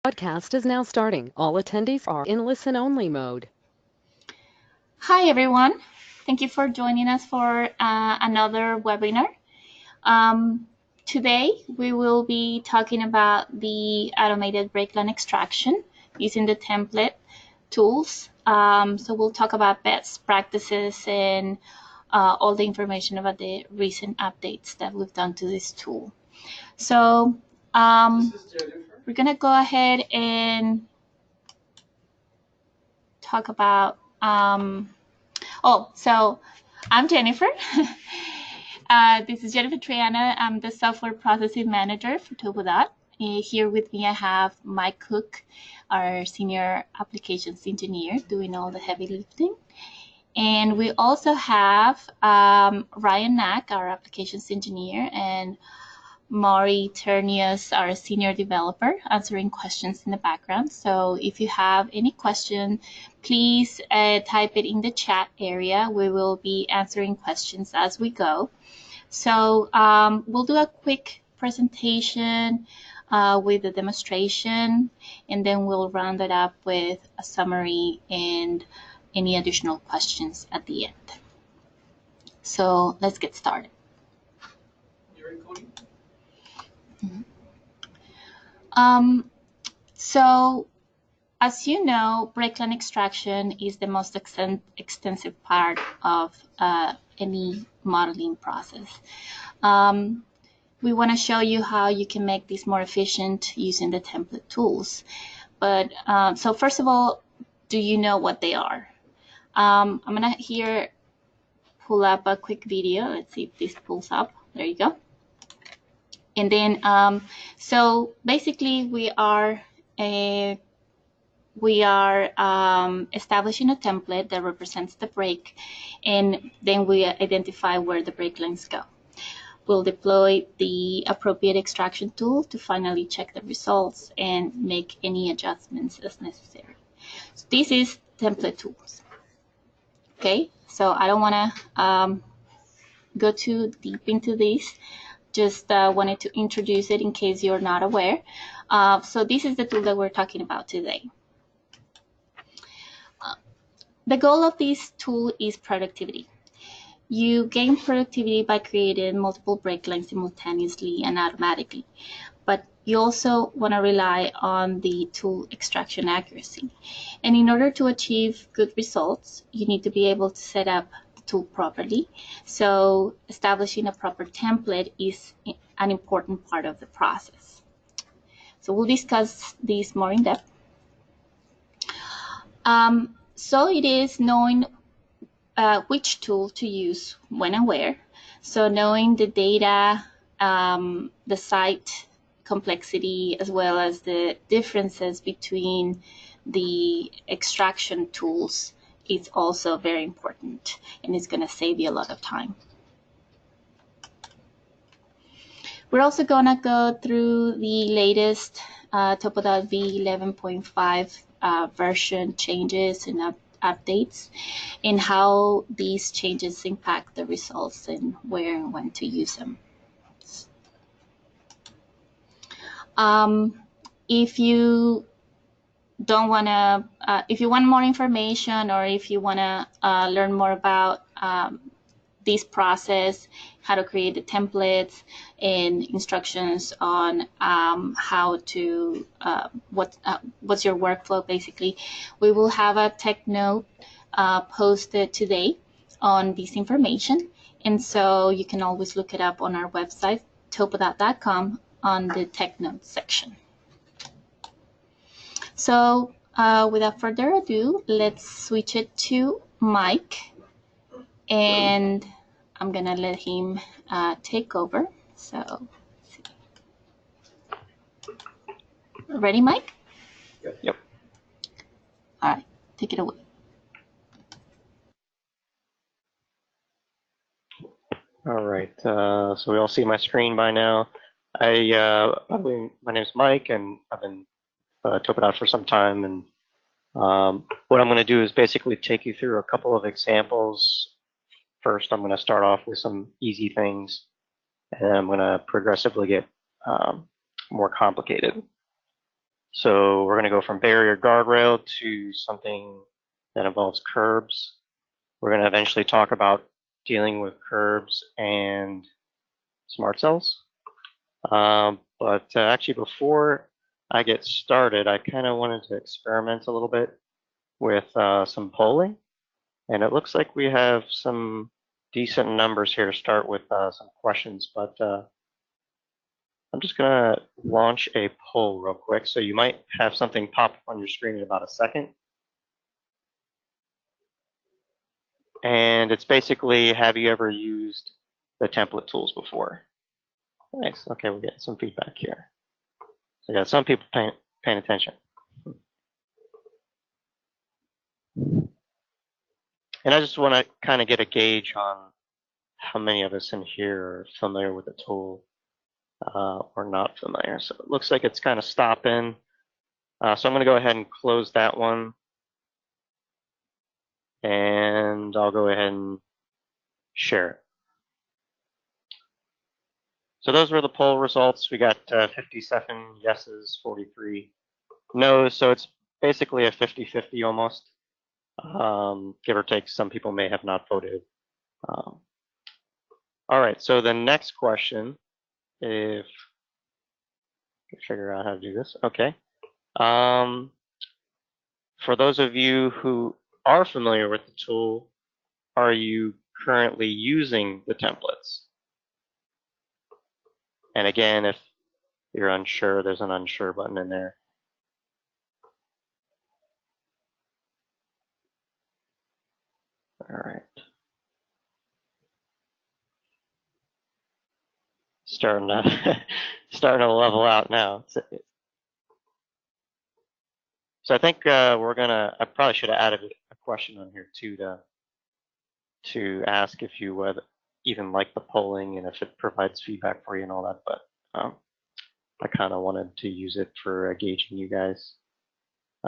Podcast is now starting. All attendees are in listen-only mode. Hi, everyone. Thank you for joining us for another webinar. Today, we will be talking about the automated breakline extraction using the template tools. So we'll talk about best practices and all the information about the recent updates that we've done to this tool. So we're going to go ahead and talk about so I'm Jennifer. This is Jennifer Triana. I'm the software processing manager for TopoDOT. Here with me, I have Mike Cook, our senior applications engineer, doing all the heavy lifting. And we also have Ryan Knack, our applications engineer, and Maury Ternius, our senior developer, answering questions in the background. So if you have any question, please type it in the chat area. We will be answering questions as we go. So we'll do a quick presentation with the demonstration, and then we'll round it up with a summary and any additional questions at the end. So let's get started. So as you know, breakline extraction is the most extensive part of any modeling process. We want to show you how you can make this more efficient using the template tools. But so first of all, do you know what they are? I'm going to here pull up a quick video. Let's see if this pulls up. There you go. And then, so basically we are establishing a template that represents the break, and then we identify where the break lines go. We'll deploy the appropriate extraction tool to finally check the results and make any adjustments as necessary. So this is template tools. Okay, so I don't want to go too deep into this. Just wanted to introduce it in case you're not aware. So this is the tool that we're talking about today. The goal of this tool is productivity. You gain productivity by creating multiple break lines simultaneously and automatically, but you also want to rely on the tool extraction accuracy. And in order to achieve good results, you need to be able to set up the tool properly. So establishing a proper template is an important part of the process. So we'll discuss this more in depth. So it is knowing which tool to use when and where. So knowing the data, the site complexity, as well as the differences between the extraction tools is also very important, and it's going to save you a lot of time. We're also going to go through the latest TopoDOT v11.5 version changes and updates, and how these changes impact the results and where and when to use them. If you don't want to, if you want more information, or if you want to learn more about this process, how to create the templates and instructions on how to, what's your workflow basically, we will have a tech note posted today on this information. And so you can always look it up on our website, TopoDOT.com, on the tech notes section. So without further ado, let's switch it to Mike, and I'm gonna let him take over. So, let's see. Ready, Mike? Yep. All right, take it away. All right. So we all see my screen by now. My name is Mike, and I've been TopoDOT for some time. And what I'm going to do is basically take you through a couple of examples. First, I'm going to start off with some easy things, and I'm going to progressively get more complicated. So we're going to go from barrier guardrail to something that involves curbs. We're going to eventually talk about dealing with curbs and smart cells. But actually, before I get started, I kind of wanted to experiment a little bit with some polling. And it looks like we have some decent numbers here to start with some questions, but I'm just going to launch a poll real quick. So you might have something pop up on your screen in about a second. And it's basically, have you ever used the template tools before? Nice. Okay, we're getting some feedback here. So I got some people paying attention. And I just want to kind of get a gauge on how many of us in here are familiar with the tool or not familiar. So it looks like it's kind of stopping. So I'm going to go ahead and close that one. And I'll go ahead and share it. So those were the poll results. We got 57 yeses, 43 no's. So it's basically a 50-50 almost. Give or take, some people may have not voted. All right, so the next question, if I can figure out how to do this, okay. For those of you who are familiar with the tool, are you currently using the templates? And again, if you're unsure, there's an unsure button in there. All right. Starting to starting to level out now. So I think we're gonna. I probably should have added a question on here too to ask if you would even like the polling and if it provides feedback for you and all that. But I kind of wanted to use it for gauging you guys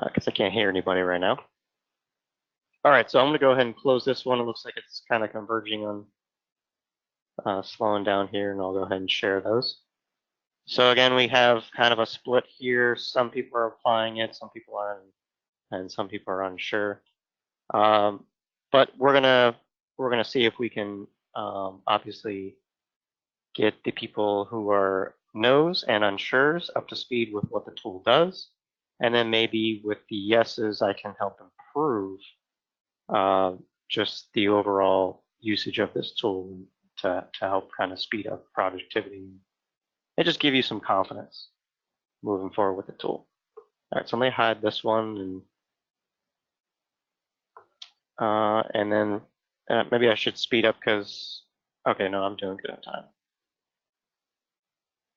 because I can't hear anybody right now. All right, so I'm gonna go ahead and close this one. It looks like it's kind of converging on slowing down here, and I'll go ahead and share those. So again, we have kind of a split here. Some people are applying it, some people aren't, and some people are unsure. But we're gonna see if we can obviously get the people who are no's and unsures up to speed with what the tool does, and then maybe with the yeses, I can help improve just the overall usage of this tool to help kind of speed up productivity and just give you some confidence moving forward with the tool. All right, so let me hide this one and then maybe I should speed up because, okay, no, I'm doing good on time.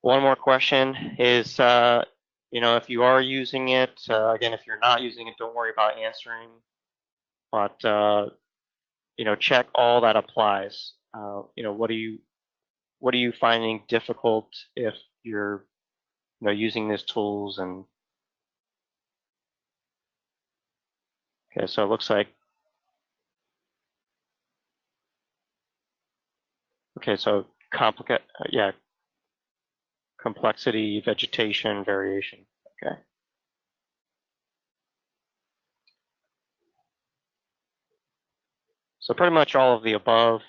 One more question is, if you are using it, again, if you're not using it, don't worry about answering, but, check all that applies. What are you finding difficult if you're using these tools? And okay, so it looks like, okay, so complexity, vegetation, variation. Okay. So pretty much all of the above.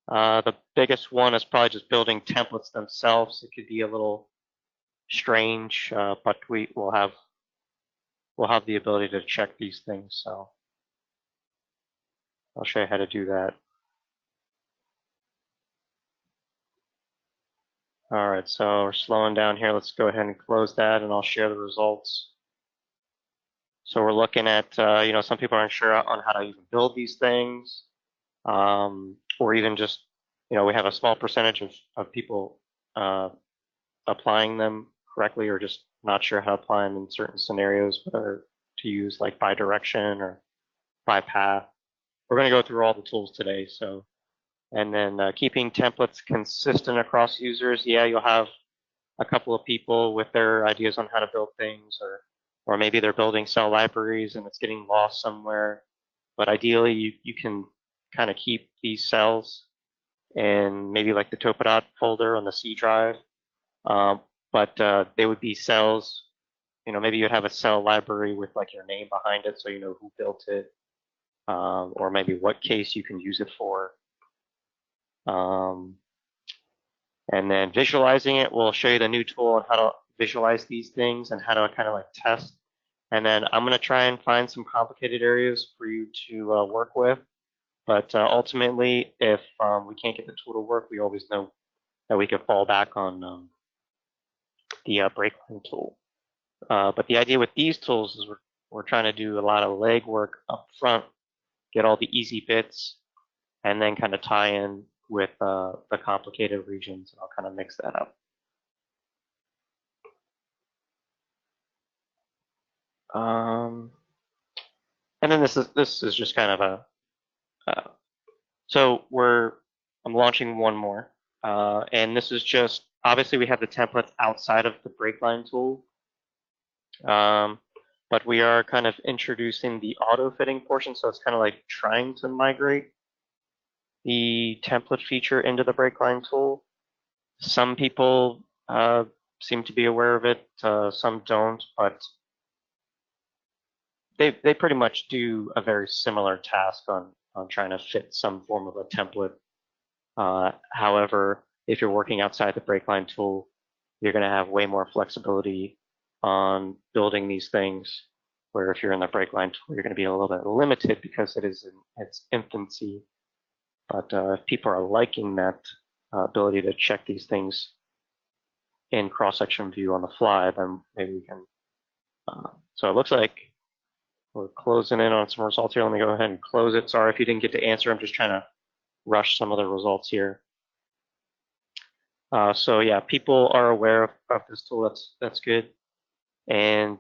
The biggest one is probably just building templates themselves. It could be a little strange, but we'll have the ability to check these things. So I'll show you how to do that. All right, so we're slowing down here. Let's go ahead and close that, and I'll share the results. So we're looking at, some people aren't sure on how to even build these things, or even just, we have a small percentage of people applying them correctly or just not sure how to apply them in certain scenarios, whether to use like by direction or by path. We're going to go through all the tools today. So, and then keeping templates consistent across users. Yeah, you'll have a couple of people with their ideas on how to build things, or maybe they're building cell libraries and it's getting lost somewhere. But ideally, you can kind of keep these cells in maybe like the TopoDOT folder on the C drive. But they would be cells maybe you'd have a cell library with like your name behind it so you know who built it, or maybe what case you can use it for. And then visualizing it, we'll show you the new tool on how to visualize these things and how to kind of like test. And then I'm going to try and find some complicated areas for you to work with. But ultimately, if we can't get the tool to work, we always know that we could fall back on the breakline tool. But the idea with these tools is we're trying to do a lot of legwork up front, get all the easy bits, and then kind of tie in with the complicated regions. And I'll kind of mix that up. And then this is just kind of a so I'm launching one more, and this is just obviously we have the templates outside of the breakline tool, but we are kind of introducing the auto fitting portion, so it's kind of like trying to migrate the template feature into the breakline tool. Some people seem to be aware of it, some don't, but they pretty much do a very similar task on trying to fit some form of a template. However, if you're working outside the breakline tool, you're going to have way more flexibility on building these things, where if you're in the breakline tool, you're going to be a little bit limited because it is in its infancy. But if people are liking that ability to check these things in cross-section view on the fly, then maybe we can. So it looks like we're closing in on some results here. Let me go ahead and close it. Sorry if you didn't get to answer. I'm just trying to rush some of the results here. So yeah, people are aware of this tool. That's good. And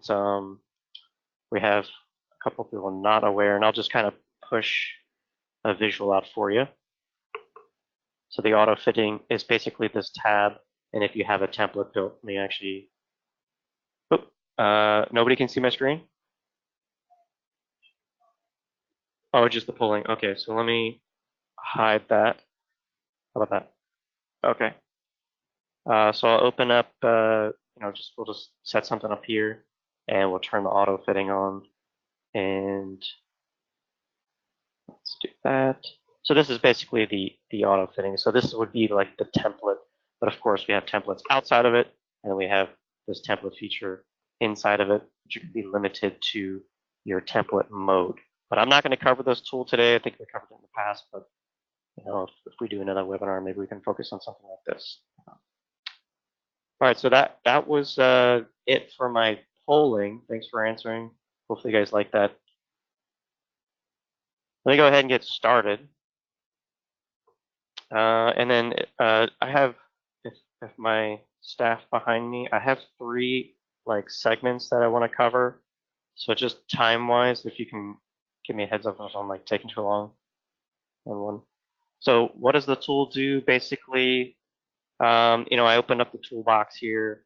we have a couple of people not aware, and I'll just kind of push a visual out for you. So the auto fitting is basically this tab, and if you have a template built, let me actually. Nobody can see my screen. Oh, just the pulling. Okay, so let me hide that. How about that? Okay. So I'll open up, we'll just set something up here, and we'll turn the auto fitting on, and let's do that. So this is basically the auto fitting. So this would be like the template, but of course we have templates outside of it, and we have this template feature inside of it, which you can be limited to your template mode. But I'm not going to cover this tool today. I think we covered it in the past, but if we do another webinar, maybe we can focus on something like this. All right, so that was it for my polling. Thanks for answering. Hopefully you guys like that. Let me go ahead and get started. And then I have, if my staff behind me, I have 3 like segments that I want to cover. So just time-wise, if you can give me a heads up if I'm like taking too long on one. So what does the tool do? Basically, I opened up the toolbox here,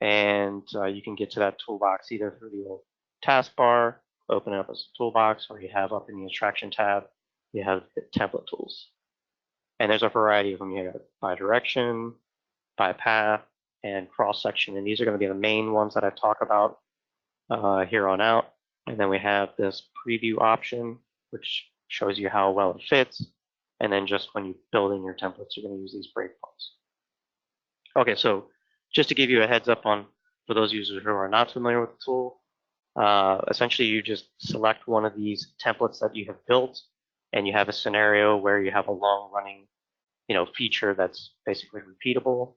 and you can get to that toolbox either through the old taskbar, open it up as a toolbox, or you have up in the attraction tab, you have the template tools. And there's a variety of them. You have by direction, by path, and cross-section. And these are going to be the main ones that I talk about here on out. And then we have this preview option, which shows you how well it fits. And then just when you build in your templates, you're going to use these breakpoints. Okay, so just to give you a heads up on, for those users who are not familiar with the tool, essentially you just select one of these templates that you have built, and you have a scenario where you have a long-running, feature that's basically repeatable,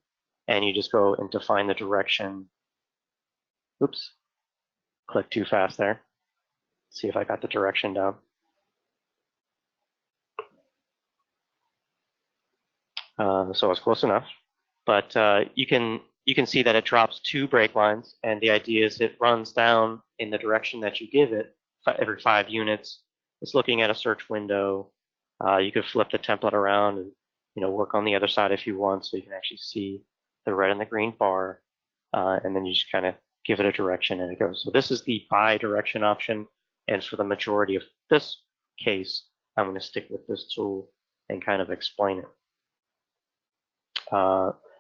and you just go and define the direction. Oops, click too fast there. See if I got the direction down. So it's close enough, but you can see that it drops 2 break lines, and the idea is it runs down in the direction that you give it every 5 units. It's looking at a search window. You could flip the template around and work on the other side if you want, so you can actually see the red and the green bar, and then you just kind of give it a direction and it goes. So this is the by direction option, and for the majority of this case, I'm going to stick with this tool and kind of explain it.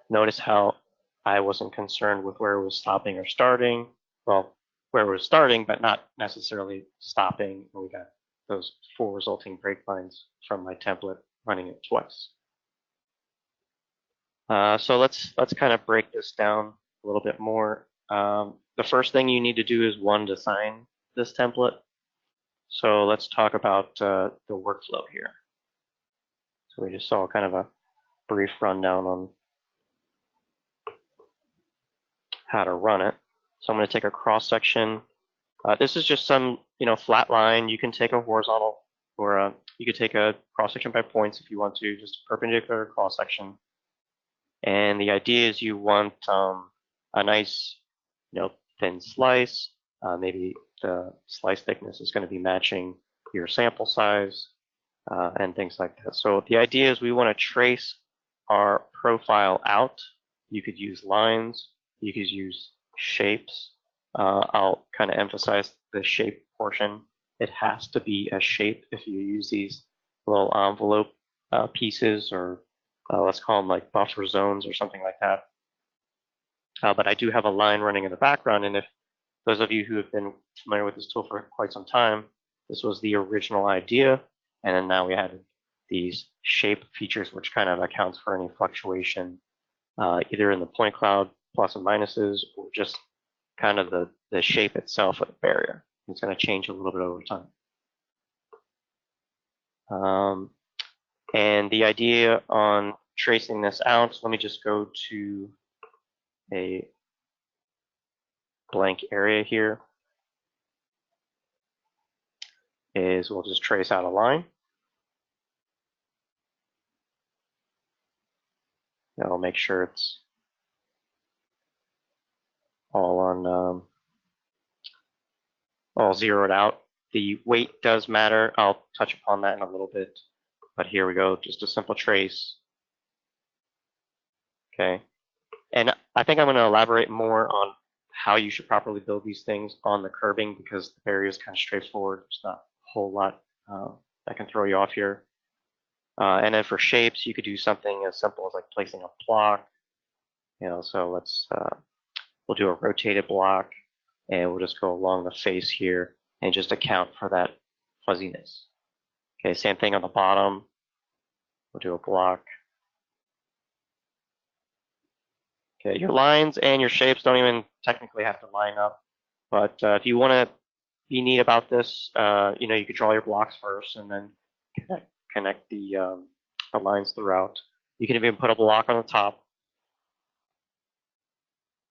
Notice how I wasn't concerned with where it was stopping or starting. well, where we're starting, but not necessarily stopping. We got those 4 resulting break lines from my template running it twice. So let's kind of break this down a little bit more. The first thing you need to do is design this template. So let's talk about the workflow here. So we just saw kind of a brief rundown on how to run it. So I'm going to take a cross section. This is just some flat line. You can take a horizontal, or you could take a cross section by points if you want to, just a perpendicular cross section. And the idea is you want a nice, thin slice. Maybe the slice thickness is going to be matching your sample size and things like that. So the idea is we want to trace our profile out. You could use lines. You could use shapes. I'll kind of emphasize the shape portion. It has to be a shape if you use these little envelope pieces, or let's call them like buffer zones or something like that. But I do have a line running in the background, and if those of you who have been familiar with this tool for quite some time, this was the original idea, and then now we added these shape features, which kind of accounts for any fluctuation, either in the point cloud plus and minuses, or just kind of the shape itself of the barrier. It's going to change a little bit over time. And the idea on tracing this out, so let me just go to a blank area here, is we'll just trace out a line. I'll make sure it's all on all zeroed out. The weight does matter. I'll touch upon that in a little bit, but here we go, just a simple trace. Okay, and I think I'm going to elaborate more on how you should properly build these things on the curbing, because the barrier is kind of straightforward. There's not a whole lot that can throw you off here. And then for shapes, you could do something as simple as like placing a block. So let's we'll do a rotated block, and we'll just go along the face here and just account for that fuzziness. Okay, same thing on the bottom. We'll do a block. Okay, your lines and your shapes don't even technically have to line up, but if you want to be neat about this, you could draw your blocks first and then connect the lines throughout. You can even put a block on the top.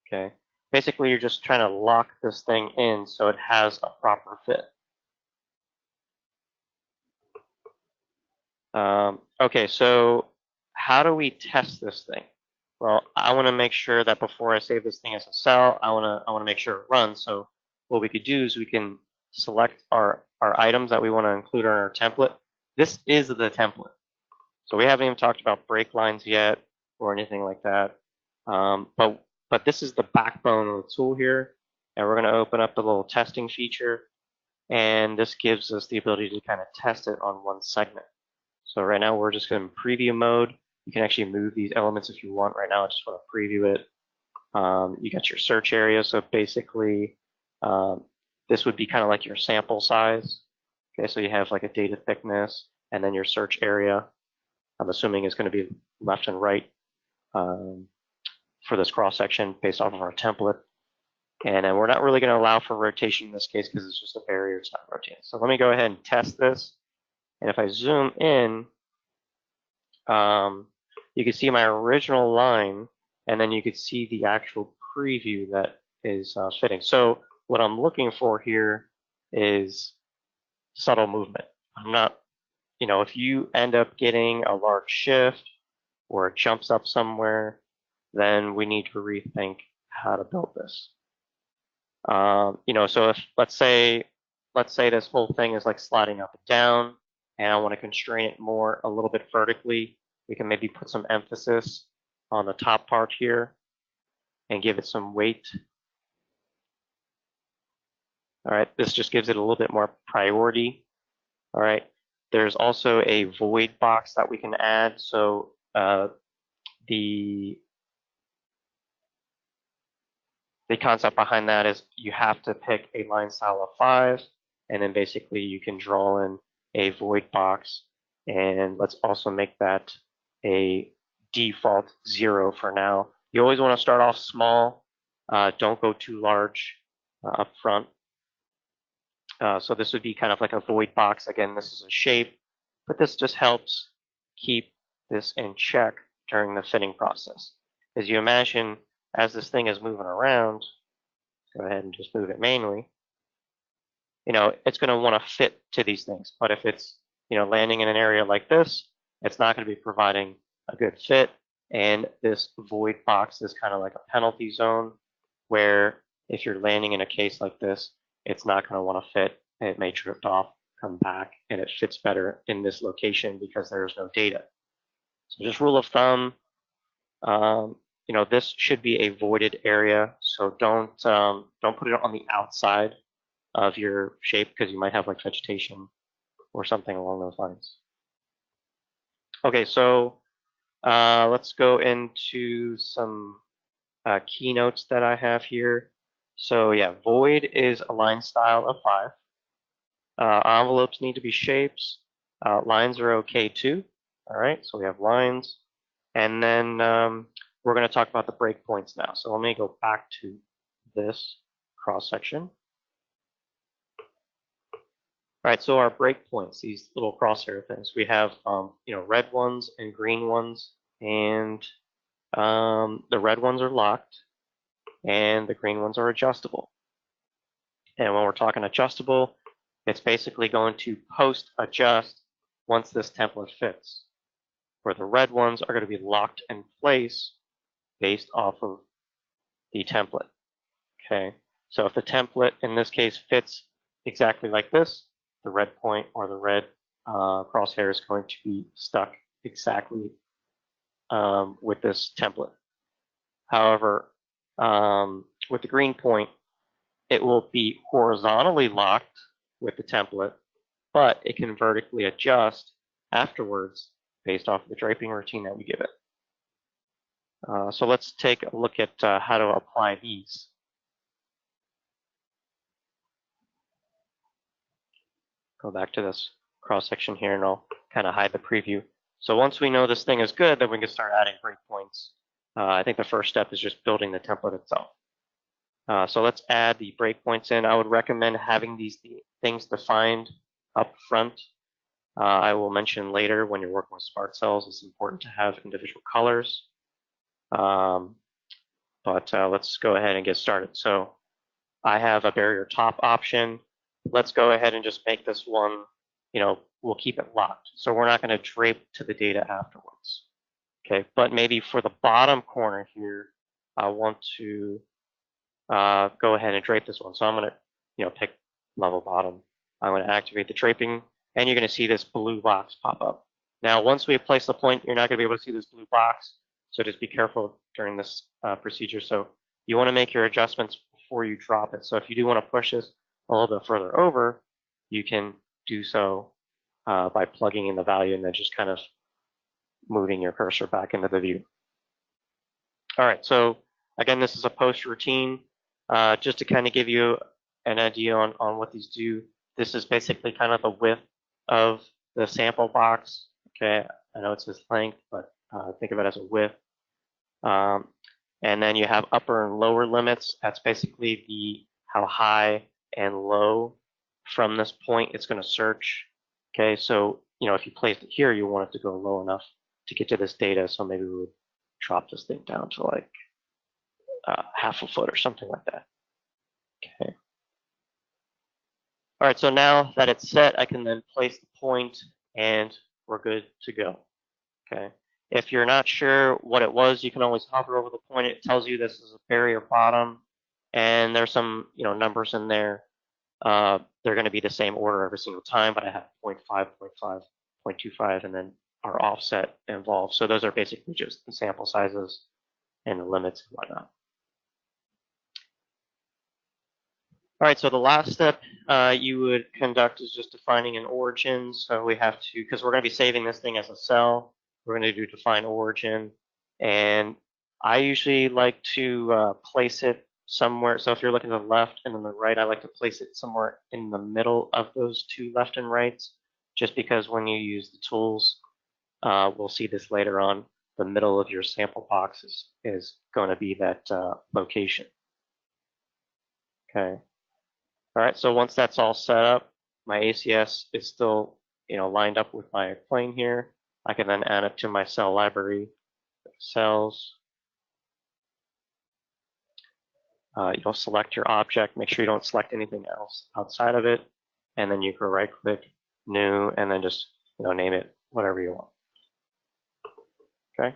Okay, basically you're just trying to lock this thing in so it has a proper fit. Okay, so how do we test this thing? Well, I want to make sure that before I save this thing as a cell, I want to make sure it runs. So what we could do is we can select our items that we want to include on our template. This is the template. So we haven't even talked about break lines yet or anything like that. But this is the backbone of the tool here. And we're going to open up the little testing feature. And this gives us the ability to kind of test it on one segment. So right now we're just in preview mode. You can actually move these elements if you want. Right now I just want to preview it. You got your search area. So basically this would be kind of like your sample size. Okay, so you have like a data thickness, and then your search area, I'm assuming is going to be left and right for this cross section based off of our template. And then we're not really going to allow for rotation in this case because it's just a barrier, it's not rotating. So let me go ahead and test this. And if I zoom in, you can see my original line, and then you could see the actual preview that is fitting. So what I'm looking for here is subtle movement. I'm not, if you end up getting a large shift or it jumps up somewhere, then we need to rethink how to build this. So if let's say this whole thing is like sliding up and down, and I want to constrain it more a little bit vertically, we can maybe put some emphasis on the top part here and give it some weight. All right, this just gives it a little bit more priority. All right, there's also a void box that we can add. So the the concept behind that is you have to pick a line style of 5, and then basically you can draw in a void box, and let's also make that a default 0 for now. You always want to start off small. Don't go too large up front. So this would be kind of like a void box. Again, this is a shape, but this just helps keep this in check during the fitting process. As you imagine, as this thing is moving around, go ahead and just move it manually, it's going to want to fit to these things. But if it's, landing in an area like this, it's not going to be providing a good fit. And this void box is kind of like a penalty zone where if you're landing in a case like this, it's not going to want to fit, and it may drift off, come back, and it fits better in this location because there's no data. So just rule of thumb, this should be a voided area, so don't put it on the outside of your shape because you might have like vegetation or something along those lines. Okay, so let's go into some keynotes that I have here. So yeah, void is a line style of 5. Envelopes need to be shapes. Lines are okay too. All right, so we have lines. And then we're going to talk about the breakpoints now. So let me go back to this cross section. All right, so our breakpoints, these little crosshair things, we have red ones and green ones, and the red ones are locked, and the green ones are adjustable. And when we're talking adjustable, it's basically going to post-adjust once this template fits, where the red ones are going to be locked in place based off of the template. Okay, so if the template in this case fits exactly like this, the red point or the red crosshair is going to be stuck exactly with this template. However, with the green point, it will be horizontally locked with the template, but it can vertically adjust afterwards based off of the draping routine that we give it. So let's take a look at how to apply these. Go back to this cross section here, and I'll kind of hide the preview. So once we know this thing is good, then we can start adding breakpoints. I think the first step is just building the template itself. So let's add the breakpoints in. I would recommend having these things defined up front. I will mention later when you're working with smart cells, it's important to have individual colors. But let's go ahead and get started. So I have a barrier top option. Let's go ahead and just make this one, we'll keep it locked. So we're not going to drape to the data afterwards. Okay, but maybe for the bottom corner here, I want to go ahead and drape this one. So I'm going to, pick level bottom. I'm going to activate the draping, and you're going to see this blue box pop up. Now, once we place the point, you're not going to be able to see this blue box. So just be careful during this procedure. So you want to make your adjustments before you drop it. So if you do want to push this a little bit further over, you can do so by plugging in the value and then just kind of moving your cursor back into the view. All right, so again, this is a post routine. Just to kind of give you an idea on what these do, this is basically kind of the width of the sample box. Okay, I know it says length, but think of it as a width. And then you have upper and lower limits. That's basically how high and low from this point it's going to search. Okay, so if you placed it here, you want it to go low enough to get to this data. So maybe we would drop this thing down to like half a foot or something like that. Okay. All right, so now that it's set, I can then place the point and we're good to go. Okay. If you're not sure what it was, you can always hover over the point. It tells you this is a barrier bottom, and there's some numbers in there. They're going to be the same order every single time, but I have 0.5, 0.5, 0.25, and then our offset involved. So those are basically just the sample sizes and the limits and whatnot. All right, so the last step you would conduct is just defining an origin. So we have to, because we're going to be saving this thing as a cell, we're going to do define origin. And I usually like to place it somewhere. So if you're looking to the left and then the right, I like to place it somewhere in the middle of those two left and rights, just because when you use the tools, we'll see this later on, the middle of your sample box is going to be that location. Okay. All right, so once that's all set up, my ACS is still, lined up with my plane here. I can then add it to my cell library, cells. You'll select your object, make sure you don't select anything else outside of it, and then you can right click, new, and then just name it whatever you want. Okay.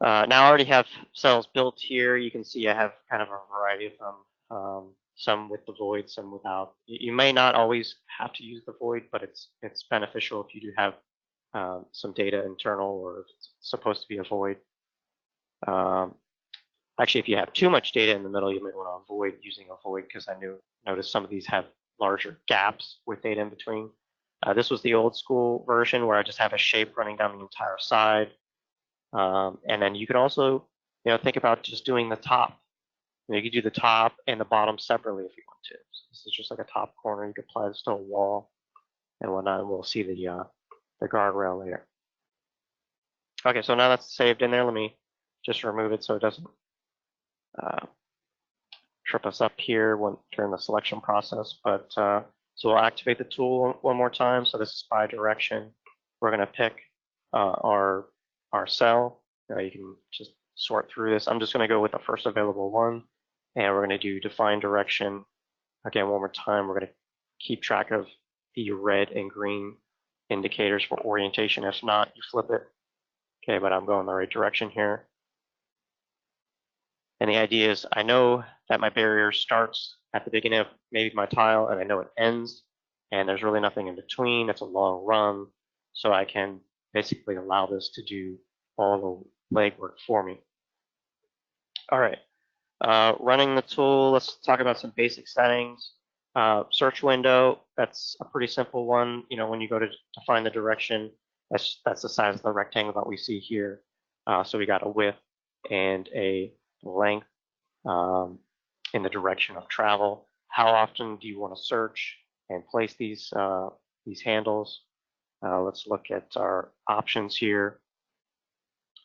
Now I already have cells built here. You can see I have kind of a variety of them, some with the void, some without. You may not always have to use the void, but it's beneficial if you do have some data internal or if it's supposed to be a void. Actually, if you have too much data in the middle, you might want to avoid using a void because I noticed some of these have larger gaps with data in between. This was the old school version where I just have a shape running down the entire side. And then you could also, think about just doing the top. You could do the top and the bottom separately if you want to. So this is just like a top corner. You could apply this to a wall and whatnot, and we'll see the guardrail later. Okay, so now that's saved in there. Let me just remove it so it doesn't trip us up here during the selection process. But so we'll activate the tool one more time. So this is by direction. We're going to pick our cell. You can just sort through this. I'm just going to go with the first available one, and we're going to do define direction. Again, one more time, we're going to keep track of the red and green indicators for orientation. If not, you flip it. Okay, but I'm going the right direction here. And the idea is I know that my barrier starts at the beginning of maybe my tile, and I know it ends, and there's really nothing in between. It's a long run, so I can basically allow this to do all the legwork for me. All right, running the tool, let's talk about some basic settings. Search window, that's a pretty simple one. When you go to define the direction, that's the size of the rectangle that we see here. So we got a width and a length in the direction of travel. How often do you want to search and place these handles? Let's look at our options here.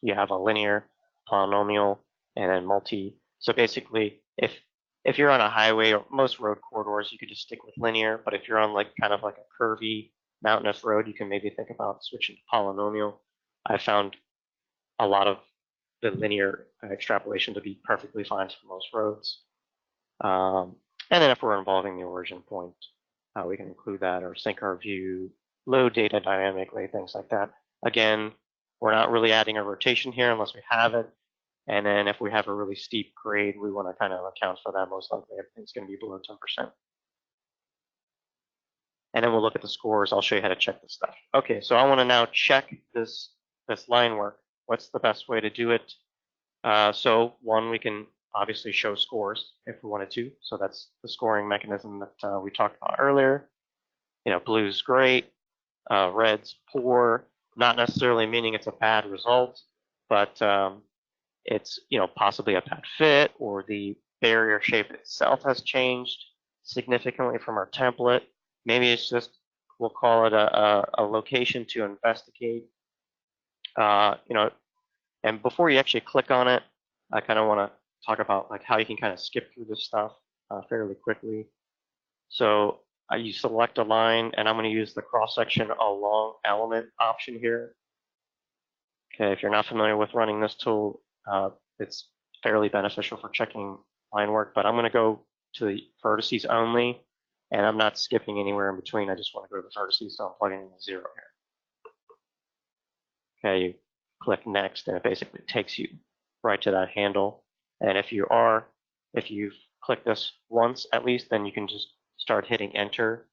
You have a linear, polynomial, and then multi. So basically, if you're on a highway or most road corridors, you could just stick with linear. But if you're on kind of like a curvy mountainous road, you can maybe think about switching to polynomial. I found a lot of the linear extrapolation to be perfectly fine for most roads. And then if we're involving the origin point, we can include that or sync our view, load data dynamically, things like that. Again, we're not really adding a rotation here unless we have it. And then if we have a really steep grade, we want to kind of account for that. Most likely everything's going to be below 10%. And then we'll look at the scores. I'll show you how to check this stuff. Okay, so I want to now check this line work. What's the best way to do it? So one, we can obviously show scores if we wanted to. So that's the scoring mechanism that we talked about earlier. Blue's great, red's poor, not necessarily meaning it's a bad result, but it's possibly a bad fit, or the barrier shape itself has changed significantly from our template. Maybe it's just, we'll call it a location to investigate. And before you actually click on it, I kind of want to talk about how you can kind of skip through this stuff fairly quickly. So you select a line, and I'm going to use the cross-section along element option here. Okay, if you're not familiar with running this tool, it's fairly beneficial for checking line work, but I'm going to go to the vertices only, and I'm not skipping anywhere in between. I just want to go to the vertices, so I'm plugging in a 0 here. Okay, you click next, and it basically takes you right to that handle. And if you've clicked this once at least, then you can just start hitting enter,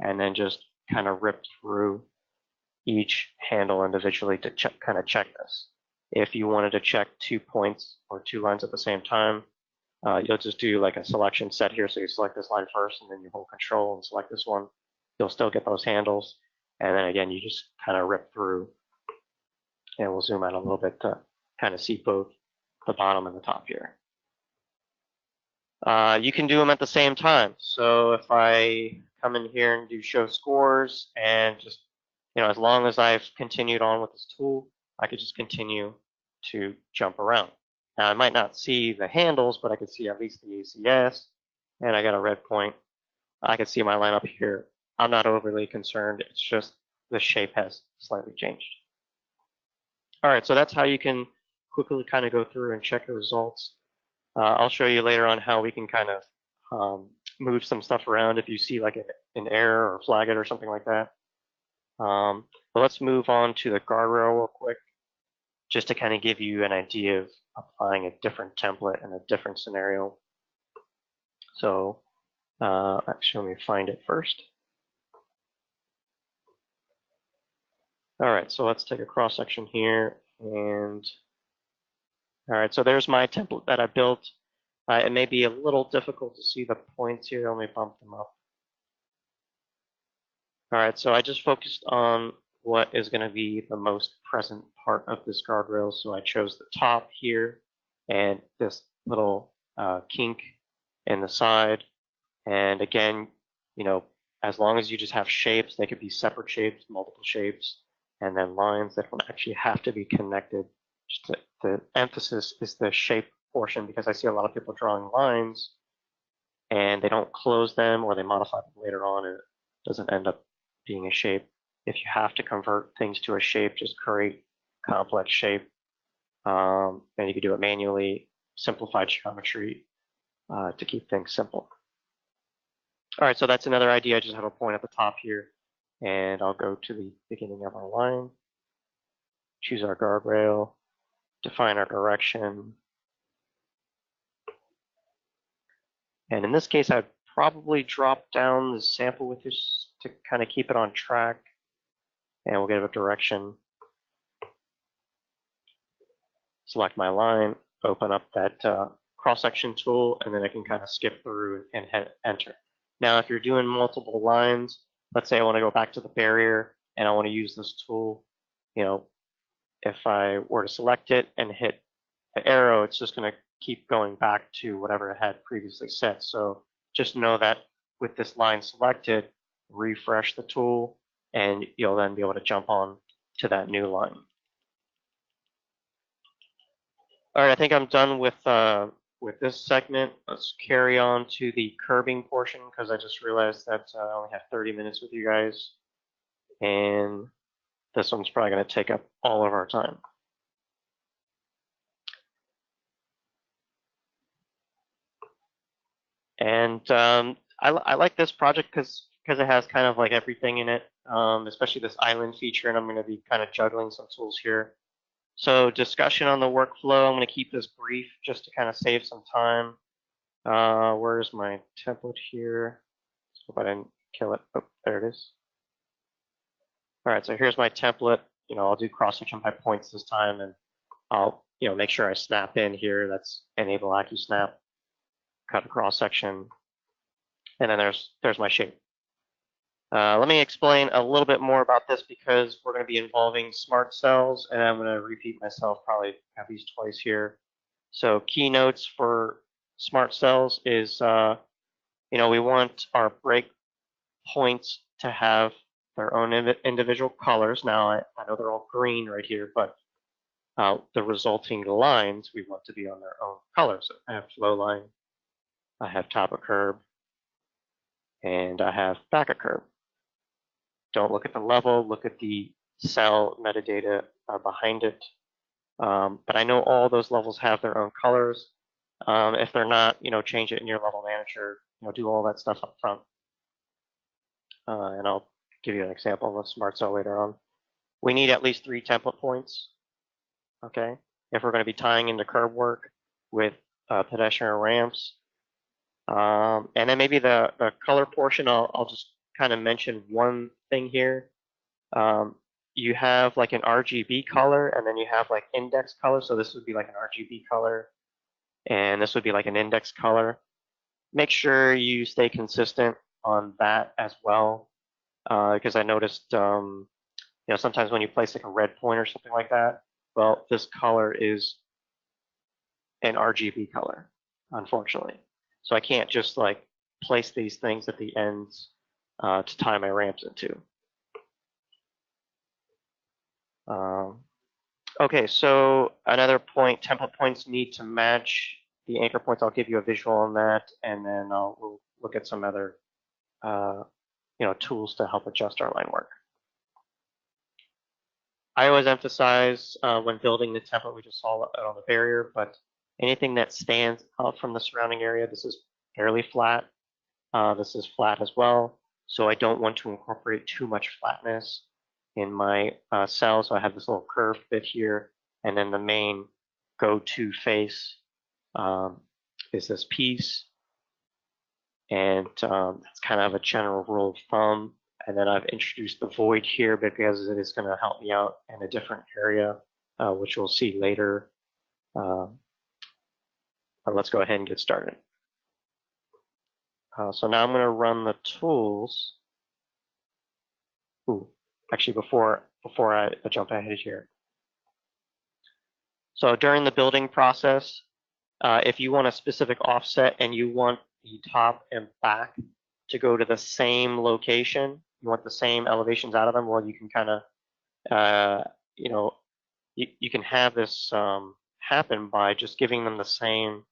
and then just kind of rip through each handle individually to kind of check this. If you wanted to check 2 points or 2 lines at the same time, you'll just do like a selection set here. So you select this line first, and then you hold control and select this one. You'll still get those handles. And then again, you just kind of rip through. And we'll zoom out a little bit to kind of see both the bottom and the top here. You can do them at the same time. So if I come in here and do show scores and just, as long as I've continued on with this tool, I could just continue to jump around. Now I might not see the handles, but I can see at least the ACS, and I got a red point. I can see my line up here. I'm not overly concerned. It's just the shape has slightly changed. All right, so that's how you can quickly kind of go through and check the results. I'll show you later on how we can kind of move some stuff around if you see like an error or flag it or something like that. But let's move on to the guardrail real quick, just to kind of give you an idea of applying a different template in a different scenario. So actually, let me find it first. All right, so let's take a cross section here, and all right, so there's my template that I built. It may be a little difficult to see the points here. Let me bump them up. All right, so I just focused on what is going to be the most present part of this guardrail. So I chose the top here and this little kink in the side. And again, as long as you just have shapes, they could be separate shapes, multiple shapes, and then lines that don't actually have to be connected. Just the emphasis is the shape portion, because I see a lot of people drawing lines and they don't close them, or they modify them later on and it doesn't end up being a shape. If you have to convert things to a shape, just create complex shape. And you can do it manually, simplified geometry to keep things simple. All right, so that's another idea. I just have a point at the top here, and I'll go to the beginning of our line, choose our guardrail, define our direction. And in this case, I'd probably drop down the sample width to kind of keep it on track, and we'll get a direction. Select my line, open up that cross-section tool, and then I can kind of skip through and hit enter. Now, if you're doing multiple lines, let's say I want to go back to the barrier and I want to use this tool, if I were to select it and hit the arrow, it's just going to keep going back to whatever it had previously set. So just know that with this line selected, refresh the tool, and you'll then be able to jump on to that new line. All right, I think I'm done with this segment. Let's carry on to the curbing portion, because I just realized that I only have 30 minutes with you guys, and this one's probably going to take up all of our time. And I like this project because it has kind of like everything in it, especially this island feature, and I'm going to be kind of juggling some tools here. So discussion on the workflow, I'm going to keep this brief just to kind of save some time. Where's my template here? Hope I didn't kill it. Oh, there it is. All right, so here's my template. I'll do cross-section by points this time, and I'll make sure I snap in here. That's enable AccuSnap. Cut a cross-section, and then there's my shape. Let me explain a little bit more about this, because we're going to be involving smart cells, and I'm going to repeat myself probably at least twice here. So keynotes for smart cells is, we want our break points to have their own individual colors. Now, I know they're all green right here, but the resulting lines we want to be on their own colors. So I have flow line, I have top of curb, and I have back of curb. Don't look at the level, look at the cell metadata behind it. But I know all those levels have their own colors. If they're not, change it in your level manager, do all that stuff up front. And I'll give you an example of a smart cell later on. We need at least 3 template points, okay? If we're going to be tying into curb work with pedestrian ramps. And then maybe the color portion, I'll just kind of mention one thing here. You have like an RGB color, and then you have like index color. So this would be like an RGB color, and this would be like an index color. Make sure you stay consistent on that as well, because I noticed, sometimes when you place like a red point or something like that, well, this color is an RGB color, unfortunately. So I can't just like place these things at the ends to tie my ramps into. Okay, so another point, template points need to match the anchor points. I'll give you a visual on that, and then we'll look at some other tools to help adjust our line work. I always emphasize when building the template, we just saw it on the barrier, but anything that stands out from the surrounding area, this is fairly flat. This is flat as well, so I don't want to incorporate too much flatness in my cell. So I have this little curved bit here, and then the main go-to face is this piece, and that's kind of a general rule of thumb. And then I've introduced the void here because it is going to help me out in a different area, which we'll see later. But let's go ahead and get started. So now I'm going to run the tools. Ooh, actually, before I jump ahead here. So during the building process, if you want a specific offset and you want the top and back to go to the same location, you want the same elevations out of them, well, you can kind of, you can have this happen by just giving them the same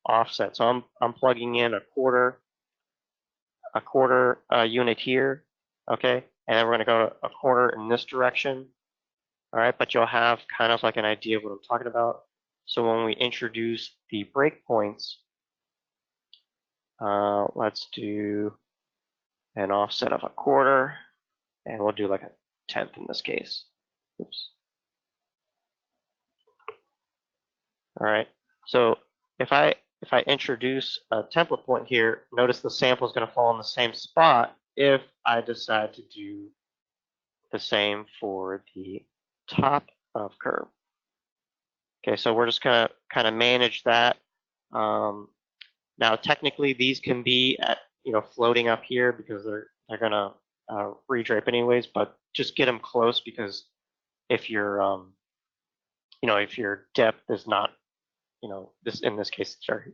offset. So I'm plugging in a quarter unit here, okay, and then we're going to go a quarter in this direction. All right, but you'll have kind of like an idea of what I'm talking about. So when we introduce the breakpoints, let's do an offset of a quarter, and we'll do like a tenth in this case. Oops. All right, so if I introduce a template point here, notice the sample is going to fall in the same spot if I decide to do the same for the top of curve. Okay, so we're just going to kind of manage that. Now, technically, these can be at, floating up here because they're going to redrape anyways, but just get them close, because if your if your depth is not, in this case it's very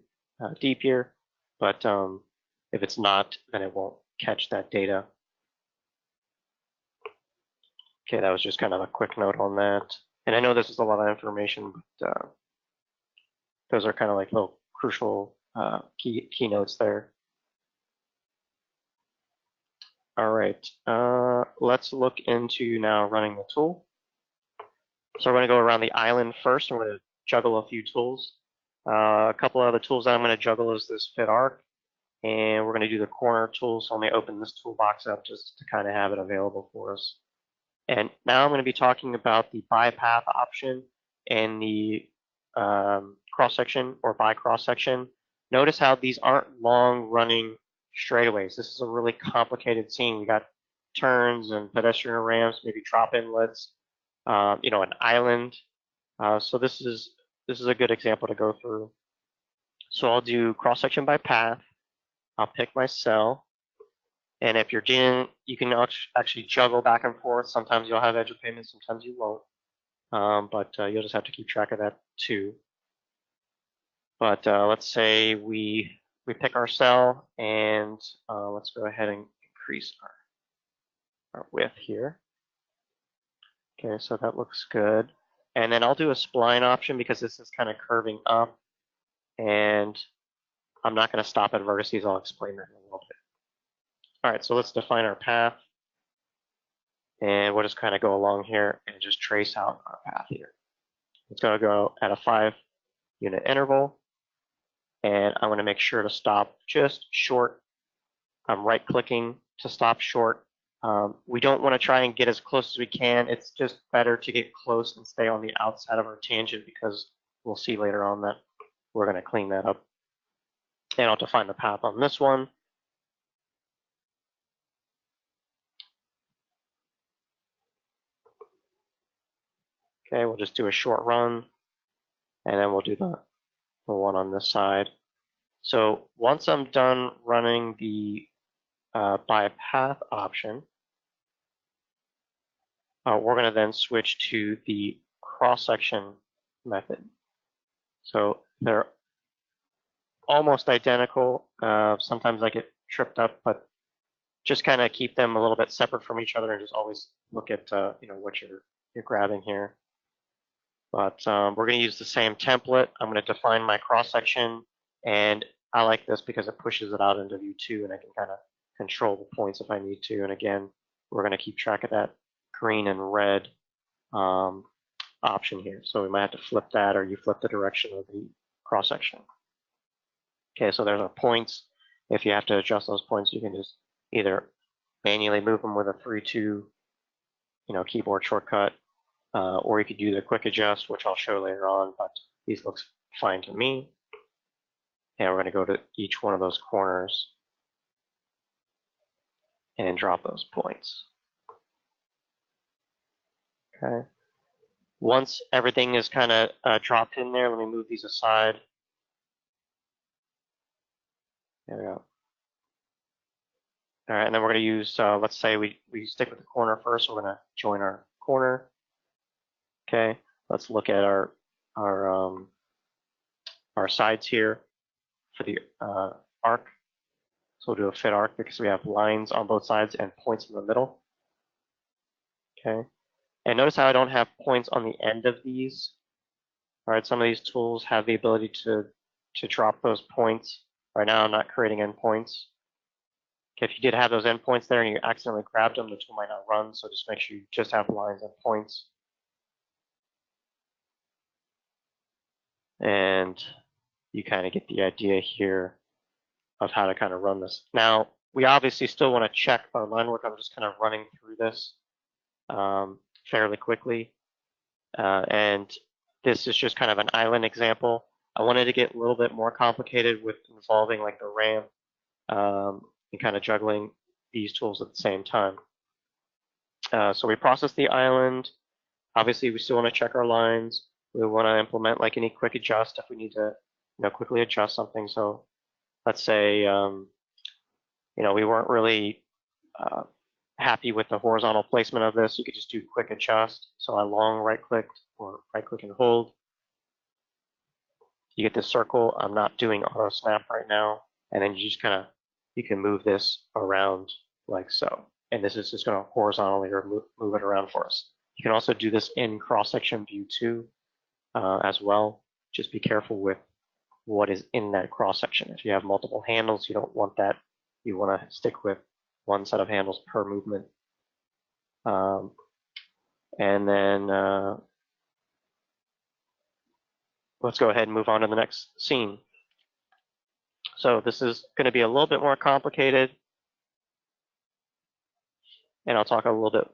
deep here, but if it's not, then it won't catch that data. Okay, that was just kind of a quick note on that. And I know this is a lot of information, but those are kind of like little crucial keynotes there. All right, let's look into now running the tool. So we're going to go around the island first. I'm going to juggle a few tools. A couple of other tools that I'm going to juggle is this fit arc, and we're going to do the corner tool. So let me open this toolbox up just to kind of have it available for us. And now I'm going to be talking about the bypath option and the cross-section or by cross-section. Notice how these aren't long-running straightaways. This is a really complicated scene. We got turns and pedestrian ramps, maybe drop inlets, an island. So this is a good example to go through. So I'll do cross-section by path. I'll pick my cell. And if you're doing, you can actually juggle back and forth. Sometimes you'll have edge of pavement, sometimes you won't. But you'll just have to keep track of that too. But let's say we pick our cell, and let's go ahead and increase our width here. Okay, so that looks good. And then I'll do a spline option because this is kind of curving up, and I'm not going to stop at vertices. I'll explain that in a little bit. All right, so let's define our path, and we'll just kind of go along here and just trace out our path here. It's going to go at a 5-unit interval, and I'm going to make sure to stop just short. I'm right-clicking to stop short. We don't want to try and get as close as we can. It's just better to get close and stay on the outside of our tangent, because we'll see later on that we're going to clean that up. And I'll define the path on this one. Okay, we'll just do a short run, and then we'll do the one on this side. So once I'm done running the by path option, we're going to then switch to the cross-section method. So They're almost identical. Sometimes I get tripped up, but just kind of keep them a little bit separate from each other and just always look at what you're grabbing here. But we're going to use the same template. I'm going to define my cross section, and I like this because it pushes it out into view 2, and I can kind of control the points if I need to. And again, we're going to keep track of that green and red option here. So we might have to flip that, or you flip the direction of the cross section. Okay, so there's our points. If you have to adjust those points, you can just either manually move them with a 3-2 keyboard shortcut, or you could do the quick adjust, which I'll show later on, but these looks fine to me. And we're going to go to each one of those corners and drop those points. Okay. Once everything is kind of dropped in there, let me move these aside. There we go. All right, and then we're going to use, let's say we stick with the corner first. We're going to join our corner. Okay, let's look at our sides here for the arc. So we'll do a fit arc because we have lines on both sides and points in the middle. Okay, and notice how I don't have points on the end of these. All right, some of these tools have the ability to drop those points. Right now, I'm not creating endpoints. Okay, if you did have those endpoints there and you accidentally grabbed them, the tool might not run. So just make sure you just have lines and points. And you kind of get the idea here of how to kind of run this. Now, we obviously still want to check our line work. I'm just kind of running through this fairly quickly. And this is just kind of an island example. I wanted to get a little bit more complicated with involving like the ramp and kind of juggling these tools at the same time. So we process the island. Obviously, we still want to check our lines. We want to implement like any quick adjust if we need to quickly adjust something. So let's say we weren't really happy with the horizontal placement of this. You could just do quick adjust. So I long right clicked or right click and hold. You get this circle. I'm not doing auto snap right now. And then you just kind of, you can move this around like so. And this is just going to horizontally move it around for us. You can also do this in cross-section view 2 as well. Just be careful with what is in that cross-section. If you have multiple handles, you don't want that. You want to stick with one set of handles per movement. And then let's go ahead and move on to the next scene. So this is going to be a little bit more complicated. And I'll talk a little bit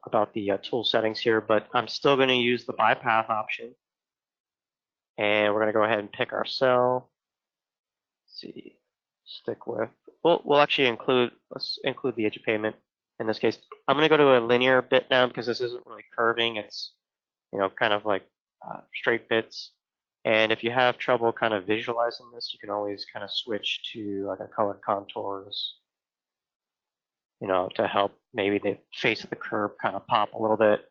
about the tool settings here, but I'm still going to use the bypath option. And we're going to go ahead and pick our cell. Let's see, stick with, we'll actually let's include the edge of pavement in this case. I'm going to go to a linear bit now because this isn't really curving. It's, kind of like straight bits. And if you have trouble kind of visualizing this, you can always kind of switch to like a colored contours, to help maybe the face of the curve kind of pop a little bit.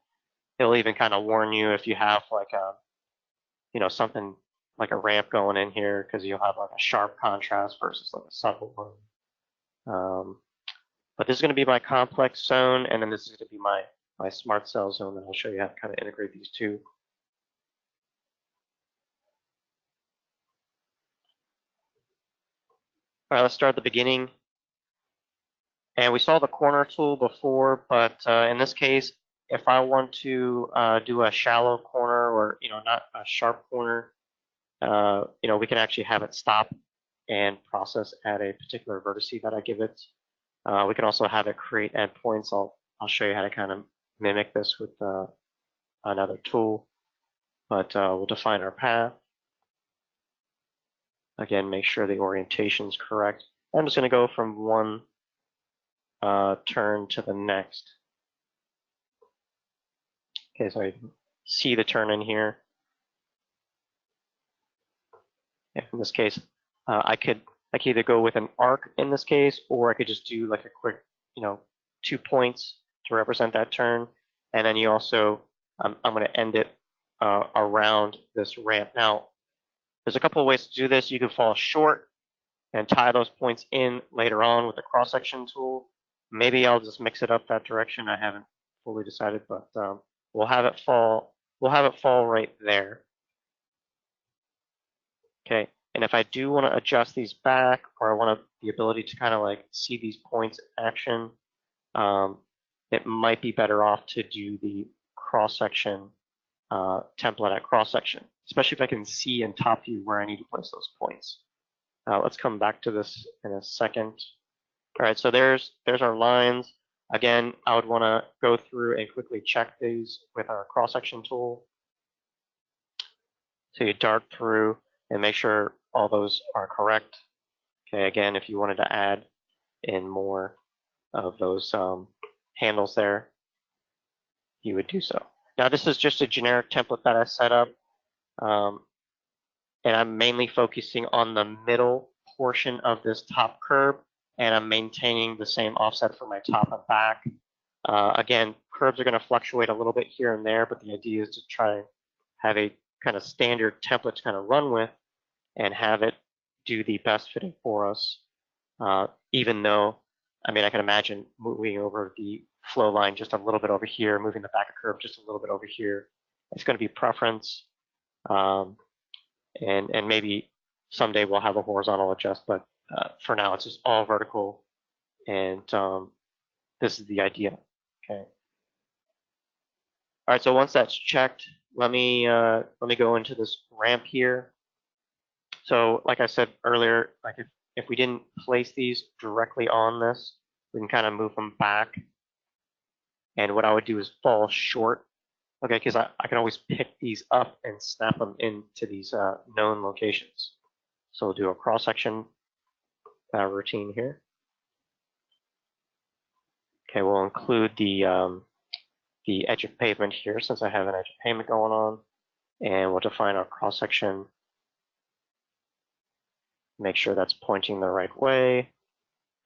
It'll even kind of warn you if you have like a, something like a ramp going in here, because you'll have like a sharp contrast versus like a subtle one. But this is going to be my complex zone, and then this is going to be my smart cell zone, and I'll show you how to kind of integrate these two. All right, let's start at the beginning. And we saw the corner tool before, but in this case, if I want to do a shallow corner or, not a sharp corner, we can actually have it stop and process at a particular vertice that I give it. We can also have it create endpoints. I'll show you how to kind of mimic this with another tool, but we'll define our path. Again, make sure the orientation is correct. I'm just going to go from one turn to the next. Okay, so you can see the turn in here. In this case, I could either go with an arc in this case, or I could just do like a quick, 2 points to represent that turn. And then you also, I'm going to end it around this ramp. Now, There's a couple of ways to do this. You can fall short and tie those points in later on with the cross-section tool. Maybe I'll just mix it up that direction. I haven't fully decided, but we'll have it fall. We'll have it fall right there. Okay, and if I do want to adjust these back, or I want the ability to kind of like see these points in action, it might be better off to do the cross-section template at cross-section, especially if I can see in top view where I need to place those points. Let's come back to this in a second. All right, so there's our lines. Again, I would want to go through and quickly check these with our cross-section tool. So you dart through and make sure all those are correct. Okay, again, if you wanted to add in more of those handles there, you would do so. Now, this is just a generic template that I set up, and I'm mainly focusing on the middle portion of this top curb, and I'm maintaining the same offset for my top and back. Again, curbs are going to fluctuate a little bit here and there, but the idea is to try and have a kind of standard template to kind of run with and have it do the best fitting for us, even though, I mean, I can imagine moving over the flow line just a little bit over here, moving the back of curve just a little bit over here. It's going to be preference, and maybe someday we'll have a horizontal adjust, but for now it's just all vertical, and this is the idea. Okay. All right, so once that's checked, let me go into this ramp here. So like I said earlier, like if we didn't place these directly on this, we can kind of move them back. And what I would do is fall short, okay, because I can always pick these up and snap them into these known locations. So we'll do a cross-section routine here. Okay, we'll include the edge of pavement here since I have an edge of pavement going on, and we'll define our cross-section. Make sure that's pointing the right way.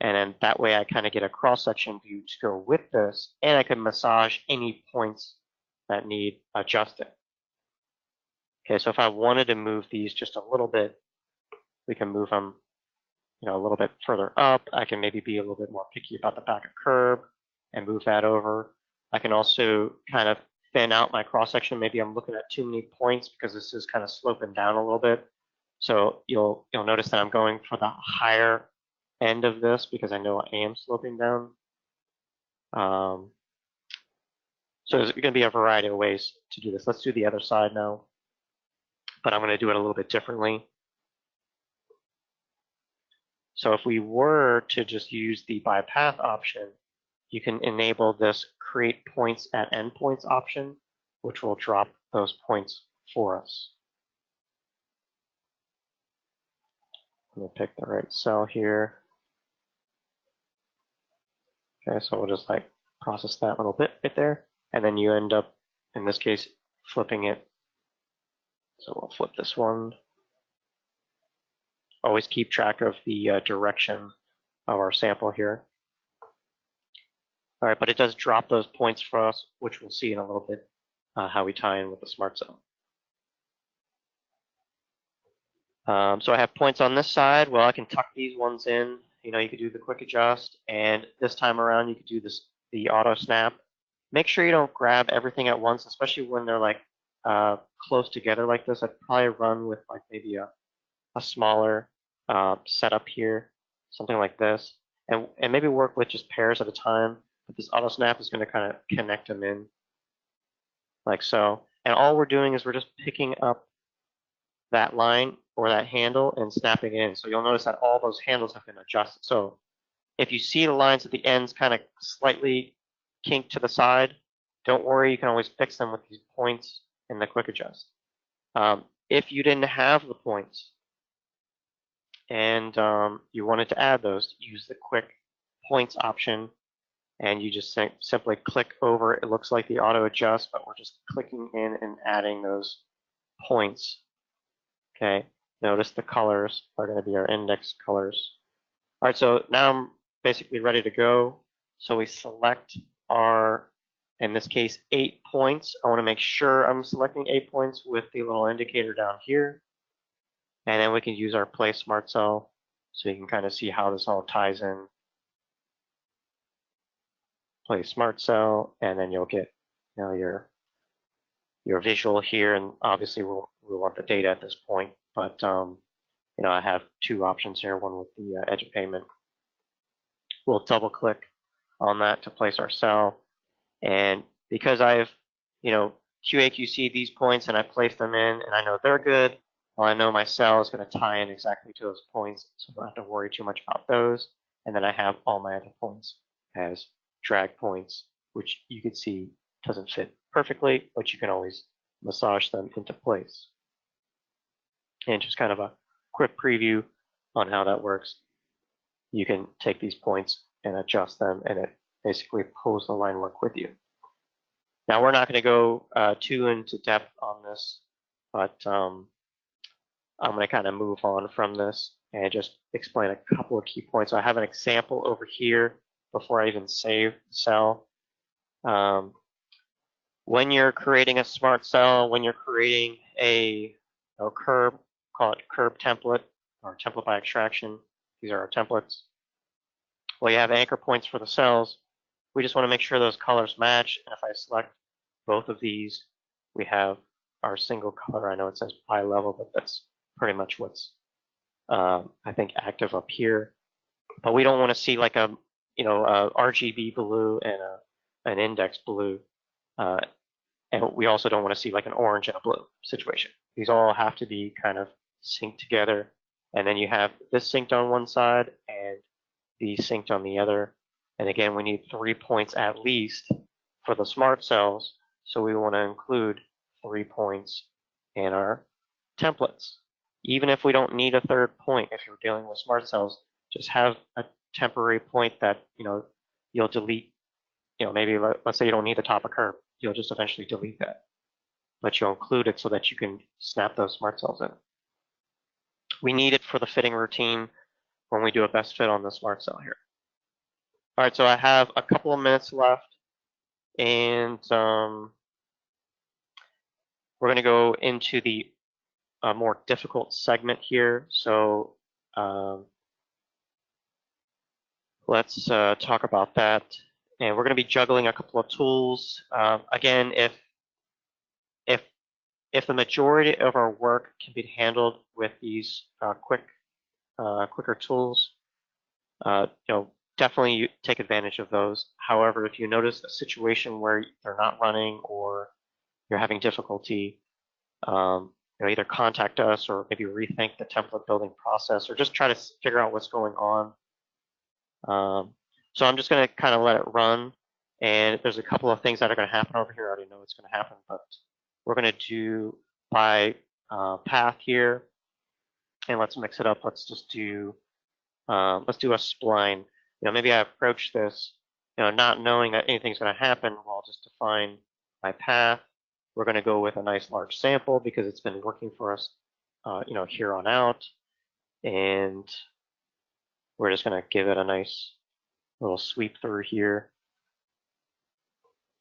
And then that way I kind of get a cross-section view to go with this, and I can massage any points that need adjusting. Okay, so if I wanted to move these just a little bit, we can move them, a little bit further up. I can maybe be a little bit more picky about the back of curb and move that over. I can also kind of thin out my cross-section. Maybe I'm looking at too many points because this is kind of sloping down a little bit. So you'll notice that I'm going for the higher end of this because I know I am sloping down. So there's going to be a variety of ways to do this. Let's do the other side now, but I'm going to do it a little bit differently. So if we were to just use the by path option, you can enable this create points at endpoints option, which will drop those points for us. Let me pick the right cell here. Okay, so we'll just like process that little bit right there. And then you end up, in this case, flipping it. So we'll flip this one. Always keep track of the direction of our sample here. All right, but it does drop those points for us, which we'll see in a little bit how we tie in with the smart zone. So I have points on this side. Well, I can tuck these ones in. You could do the quick adjust, and this time around you could do the auto snap. Make sure you don't grab everything at once, especially when they're like close together like this. I'd probably run with like maybe a smaller setup here, something like this, and maybe work with just pairs at a time. But this auto snap is going to kind of connect them in like so. And all we're doing is we're just picking up that line or that handle and snapping it in. So you'll notice that all those handles have been adjusted. So if you see the lines at the ends kind of slightly kinked to the side, don't worry, you can always fix them with these points in the quick adjust. If you didn't have the points and you wanted to add those, use the quick points option, and you just simply click over. It looks like the auto adjust, but we're just clicking in and adding those points. Okay, notice the colors are going to be our index colors. All right, so now I'm basically ready to go. So we select our, in this case, 8 points. I want to make sure I'm selecting 8 points with the little indicator down here. And then we can use our Play Smart Cell so you can kind of see how this all ties in. Play Smart Cell, and then you'll get your visual here, and obviously we'll want the data at this point, but I have two options here, one with the edge of payment. We'll double click on that to place our cell, and because I've QA/QC these points and I placed them in and I know they're good, well, I know my cell is going to tie in exactly to those points, so I don't have to worry too much about those. And then I have all my other points as drag points, which you can see doesn't fit perfectly, but you can always massage them into place. And just kind of a quick preview on how that works. You can take these points and adjust them, and it basically pulls the line work with you. Now, we're not going to go too into depth on this, but I'm going to kind of move on from this and just explain a couple of key points. So I have an example over here before I even save the cell. When you're creating a smart cell, when you're creating a curb, call it curb template or template by extraction, these are our templates. Well, you have anchor points for the cells. We just want to make sure those colors match. And if I select both of these, we have our single color. I know it says by level, but that's pretty much what's I think active up here. But we don't want to see like a RGB blue and an index blue. And we also don't want to see like an orange and a blue situation. These all have to be kind of synced together. And then you have this synced on one side and these synced on the other. And again, we need 3 points at least for the smart cells. So we want to include 3 points in our templates. Even if we don't need a third point, if you're dealing with smart cells, just have a temporary point that you'll delete. Maybe let's say you don't need the top of curve. You'll just eventually delete that. But you'll include it so that you can snap those smart cells in. We need it for the fitting routine when we do a best fit on the smart cell here. All right, so I have a couple of minutes left, and we're going to go into the more difficult segment here. So let's talk about that. And we're going to be juggling a couple of tools. Again, if the majority of our work can be handled with these quicker tools, definitely take advantage of those. However, if you notice a situation where they're not running or you're having difficulty, either contact us or maybe rethink the template building process or just try to figure out what's going on. So I'm just going to kind of let it run. And there's a couple of things that are going to happen over here. I already know what's going to happen, but we're going to do by path here. And let's mix it up. Let's just do, let's do a spline. Maybe I approach this, not knowing that anything's going to happen. Well, I'll just define my path. We're going to go with a nice large sample because it's been working for us, here on out. And we're just going to give it a nice little sweep through here.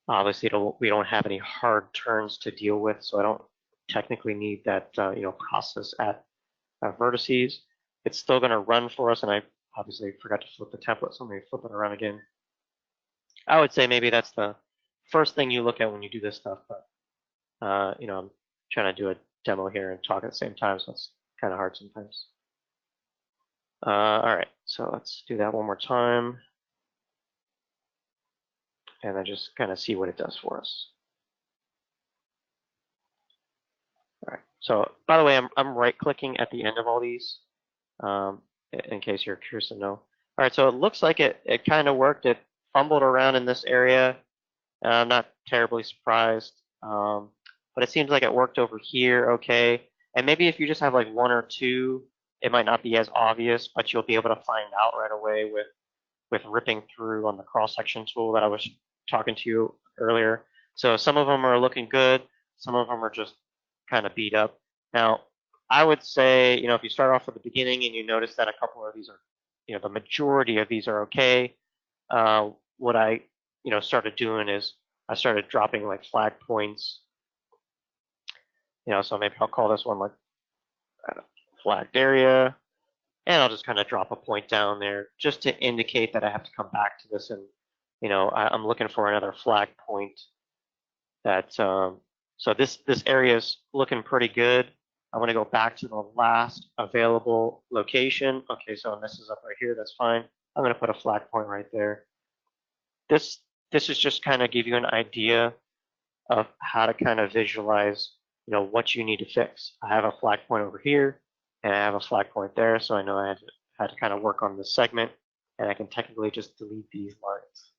Obviously, we don't have any hard turns to deal with, so I don't technically need that process at vertices. It's still going to run for us, and I obviously forgot to flip the template, so let me flip it around again. I would say maybe that's the first thing you look at when you do this stuff, but I'm trying to do a demo here and talk at the same time, so it's kind of hard sometimes. All right, so let's do that one more time. And then just kind of see what it does for us. All right, so by the way, I'm right-clicking at the end of all these, in case you're curious to know. All right, so it looks like it kind of worked. It fumbled around in this area. I'm not terribly surprised, but it seems like it worked over here okay. And maybe if you just have like 1 or 2, it might not be as obvious, but you'll be able to find out right away with ripping through on the cross-section tool that I was talking to you earlier. So some of them are looking good. Some of them are just kind of beat up. Now, I would say, if you start off at the beginning and you notice that a couple of these are, the majority of these are okay, what I, started doing is I started dropping like flag points. So maybe I'll call this one like flagged area, and I'll just kind of drop a point down there just to indicate that I have to come back to this, and I'm looking for another flag point. That so this area is looking pretty good. I want to go back to the last available location. Okay, so this is up right here. That's fine. I'm going to put a flag point right there. This is just kind of give you an idea of how to kind of visualize, what you need to fix. I have a flag point over here, and I have a flag point there, so I know I had to kind of work on this segment, and I can technically just delete these lines.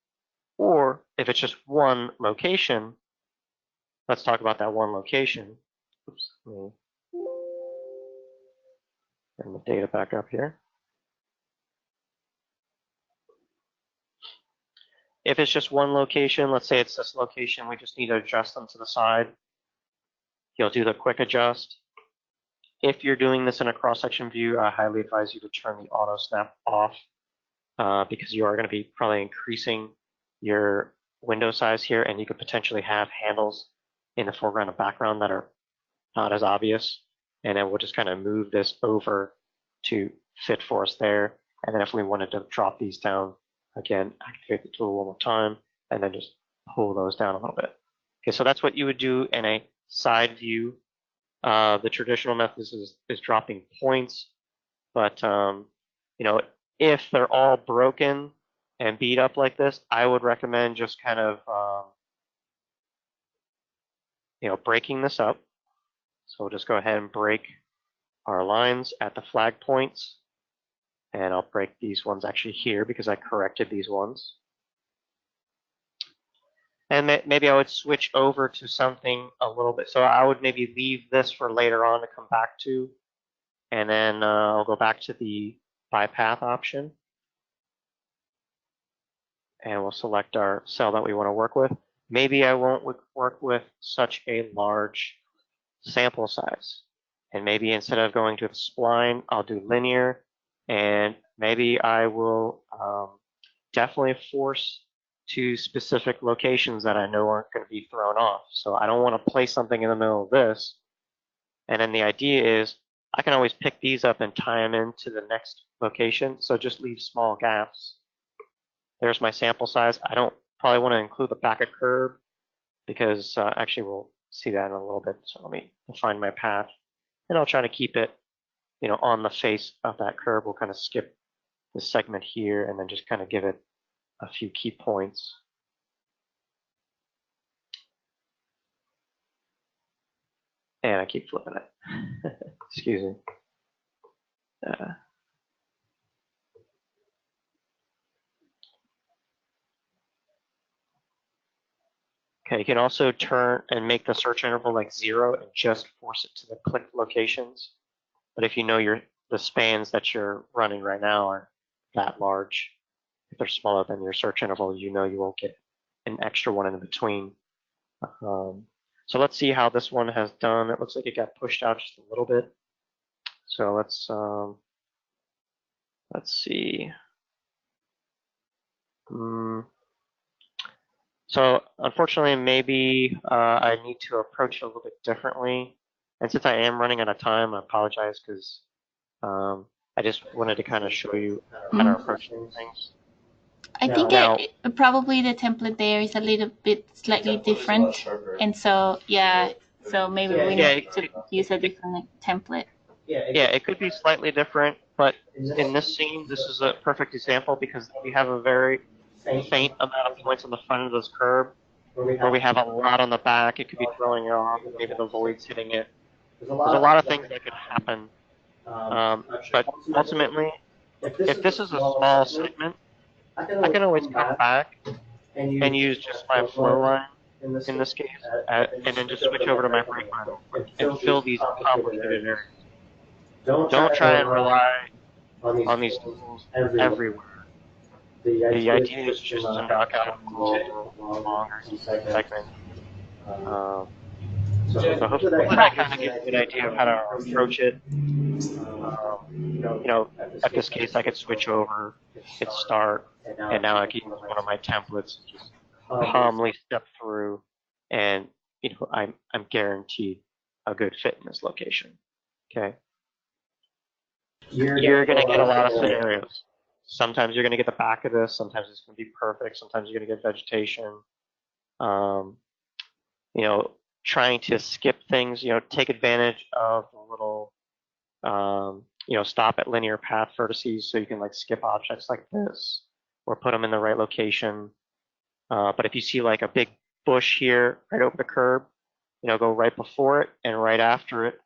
Or if it's just one location, let's talk about that one location. Oops, let me bring the data back up here. If it's just one location, let's say it's this location, we just need to adjust them to the side. You'll do the quick adjust. If you're doing this in a cross-section view, I highly advise you to turn the auto snap off because you are going to be probably increasing your window size here, and you could potentially have handles in the foreground and background that are not as obvious. And then we'll just kind of move this over to fit for us there. And then if we wanted to drop these down, again, activate the tool one more time, and then just pull those down a little bit. Okay, so that's what you would do in a side view. The traditional method is dropping points, but if they're all broken and beat up like this, I would recommend just kind of breaking this up. So we'll just go ahead and break our lines at the flag points. And I'll break these ones actually here because I corrected these ones. And maybe I would switch over to something a little bit. So I would maybe leave this for later on to come back to. And then I'll go back to the by path option. And we'll select our cell that we want to work with. Maybe I won't work with such a large sample size. And maybe instead of going to a spline, I'll do linear. And maybe I will definitely force to specific locations that I know aren't going to be thrown off. So I don't want to place something in the middle of this. And then the idea is I can always pick these up and tie them into the next location. So just leave small gaps. There's my sample size. I don't probably want to include the back of curb because actually we'll see that in a little bit. So let me define my path, and I'll try to keep it on the face of that curve. We'll kind of skip this segment here and then just kind of give it a few key points. And I keep flipping it. Excuse me. Okay, you can also turn and make the search interval like 0 and just force it to the clicked locations. But if you know the spans that you're running right now are that large, if they're smaller than your search interval, you won't get an extra one in between. So let's see how this one has done. It looks like it got pushed out just a little bit. So let's see. So unfortunately, maybe I need to approach it a little bit differently. And since I am running out of time, I apologize because I just wanted to kind of show you how to approach things. I think probably the template there is a little bit slightly different. And so, so maybe we need to use a different template. Yeah, it could be slightly different, but in this scene, this is a perfect example because we have a very faint amount of points on the front of this curb, where we have a lot on the back. It could be throwing it off, maybe the void's hitting it. There's a lot of things that could happen. But ultimately, if this is a small segment, I can always come back and use just my flow line in this case, and then just switch over to my brake line and fill these complicated areas. Don't try and rely on these tools everywhere. The idea is just to knock out a longer segment. So hopefully that kind of gives you an idea of how to approach it. At this case, I could switch over, hit start, and now I can use one of my templates, just calmly step through, and I'm guaranteed a good fit in this location. Okay. you're going to get a lot of scenarios. Sometimes you're going to get the back of this. Sometimes it's going to be perfect. Sometimes you're going to get vegetation. Um, you know, trying to skip things, you know, take advantage of the little, you know, stop at linear path vertices so you can like skip objects like this or put them in the right location. But if you see like a big bush here right over the curb, you know, go right before it and right after it.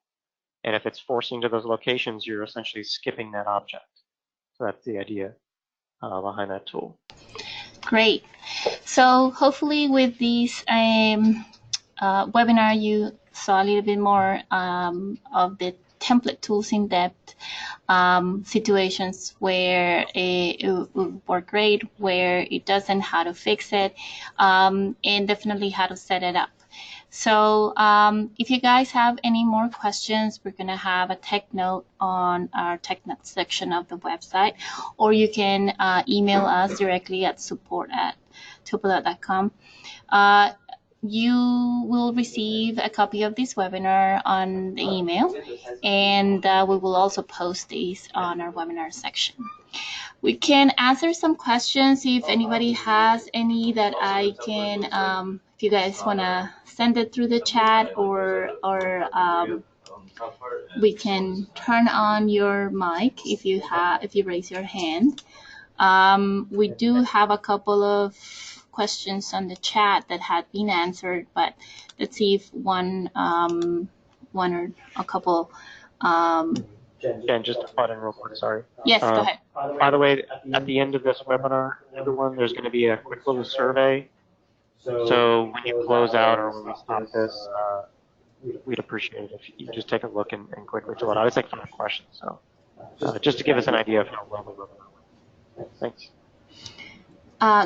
And if it's forcing to those locations, you're essentially skipping that object. So that's the idea behind that tool. Great. So hopefully with this webinar, you saw a little bit more of the template tools in depth, situations where it will work great, where it doesn't, how to fix it, and definitely how to set it up. So if you guys have any more questions, we're going to have a tech note on our tech note section of the website, or you can email us directly at support@topodot.com. You will receive a copy of this webinar on the email, and we will also post these on our webinar section. We can answer some questions if anybody has any that I can, if you guys want to send it through the chat, or we can turn on your mic if you raise your hand. We do have a couple of questions on the chat that had been answered, but let's see if one or a couple. Jen, just to butt in real quick, sorry. Yes, go ahead. By the way, at the end of this webinar, everyone, there's going to be a quick little survey. So when you close out or when we stop this, we'd appreciate it if you just take a look and quickly fill it out. It's like 5 questions, so just to give us an idea of how well the webinar went. Thanks.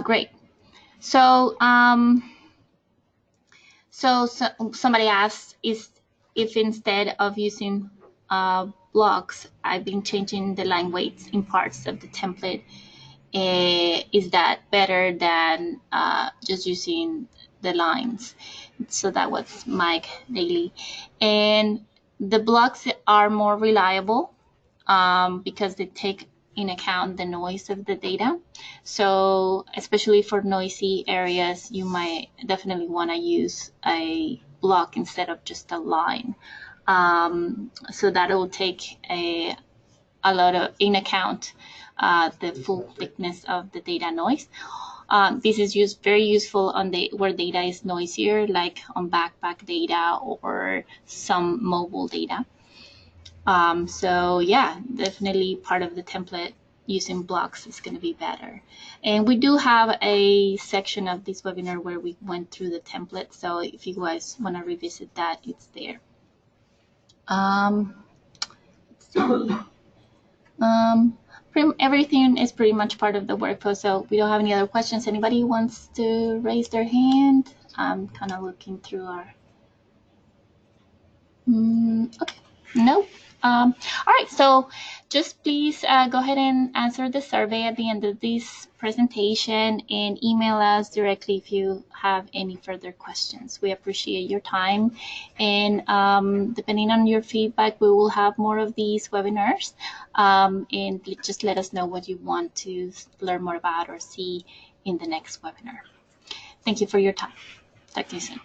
Great. So, so somebody asked if instead of using blocks, I've been changing the line weights in parts of the template. Is that better than just using the lines? So that was Mike Daly. And the blocks are more reliable because they take in account the noise of the data. So especially for noisy areas, you might definitely want to use a block instead of just a line. So that will take a lot of in account the full thickness of the data noise. This is very useful on where data is noisier, like on backpack data or some mobile data. So yeah, definitely part of the template using blocks is going to be better. And we do have a section of this webinar where we went through the template. So if you guys want to revisit that, it's there. Everything is pretty much part of the workflow, so we don't have any other questions. Anybody wants to raise their hand? I'm kind of looking through our... okay, no. All right, so just please go ahead and answer the survey at the end of this presentation and email us directly if you have any further questions. We appreciate your time, and depending on your feedback, we will have more of these webinars, and just let us know what you want to learn more about or see in the next webinar. Thank you for your time. Talk to you soon.